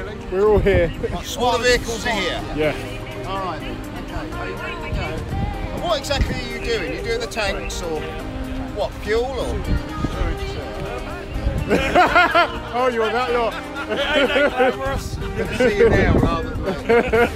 really. We're all here. All the vehicles are here? Yeah. Alright then, okay. And what exactly are you doing? You're doing the tanks or what, fuel or? Oh, you're that lot. It ain't that glamorous. Good to see you now rather than later.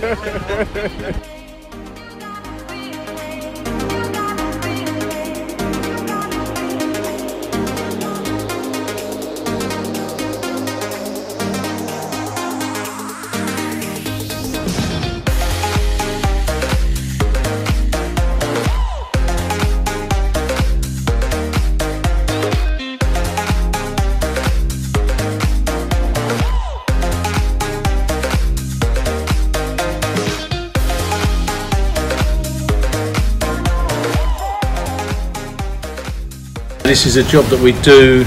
This is a job that we do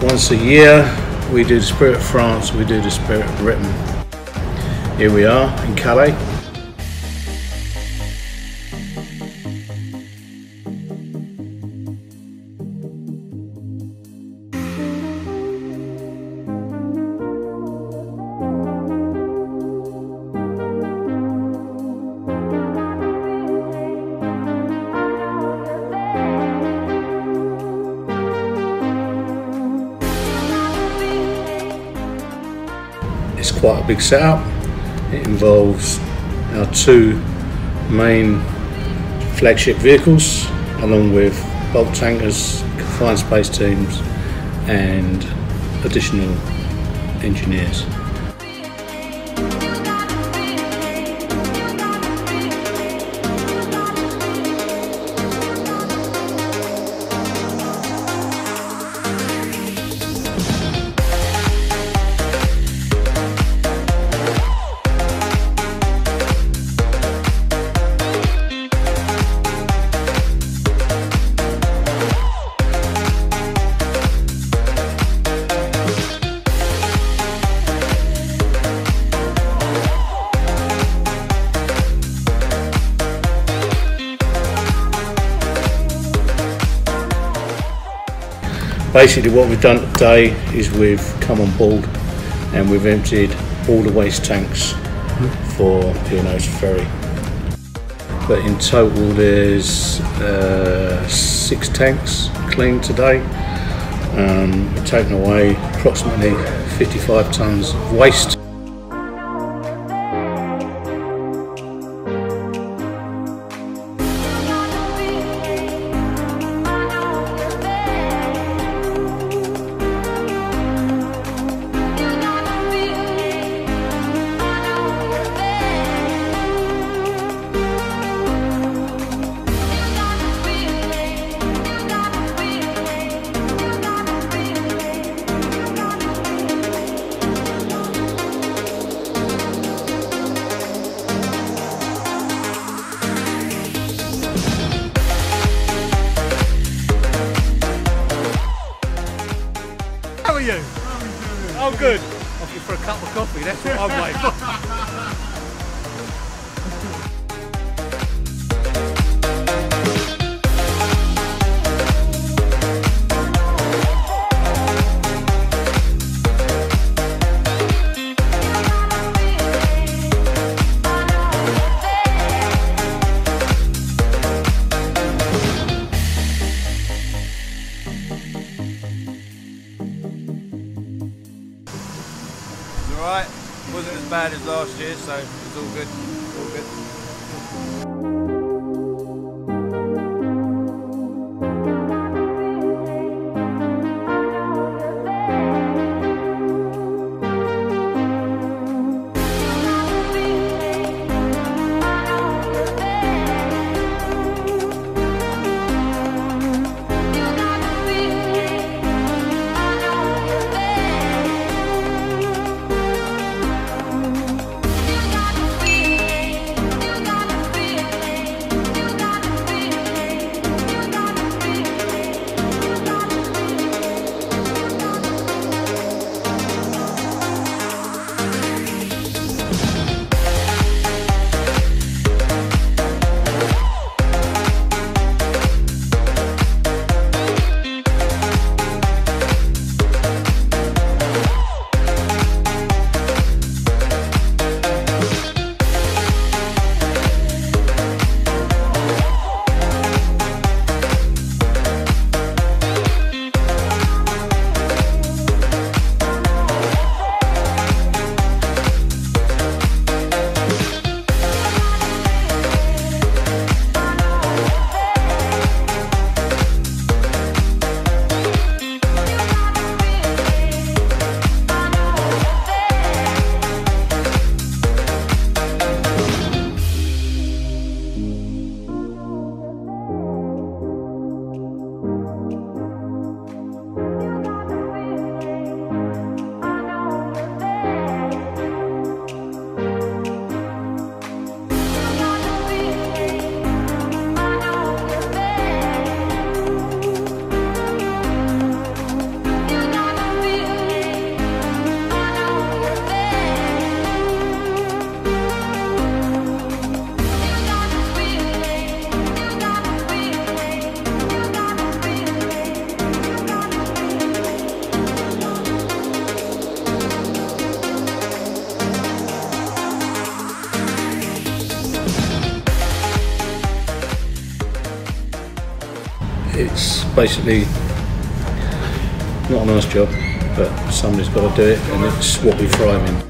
once a year. We do the Spirit of France, we do the Spirit of Britain. Here we are in Calais. It's quite a big setup. It involves our two main flagship vehicles along with bulk tankers, confined space teams and additional engineers. Basically what we've done today is we've come on board and we've emptied all the waste tanks for P&OFerries. But in total there's 6 tanks cleaned today. We've taken away approximately 55 tonnes of waste. How are you? Oh, good. Off you for a cup of coffee, that's what I'm waiting for. Alright, wasn't as bad as last year, so it's all good. All good. it's basically not a nice job, but somebody's got to do it, and it's what we thrive in.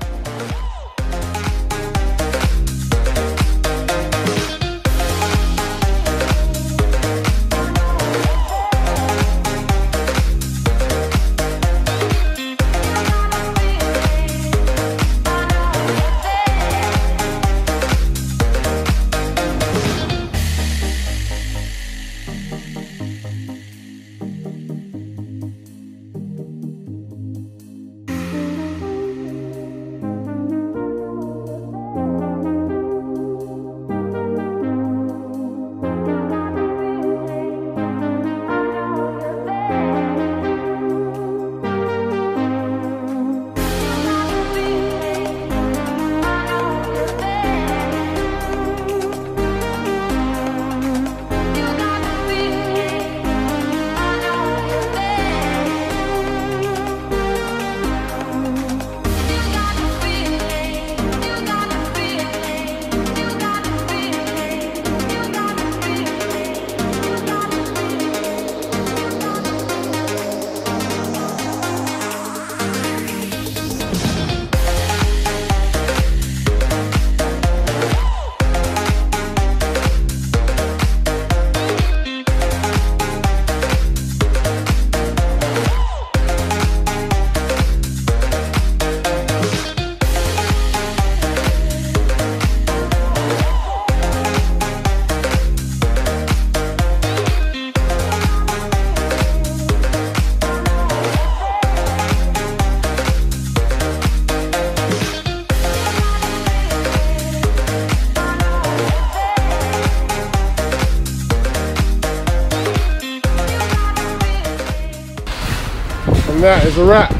And that is a wrap.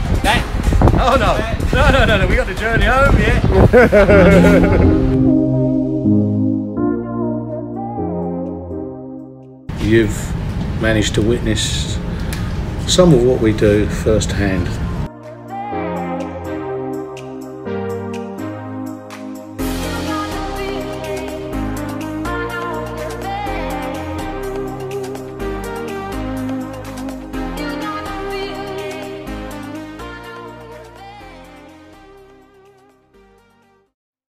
Oh no, we got the journey home yet. You've managed to witness some of what we do firsthand.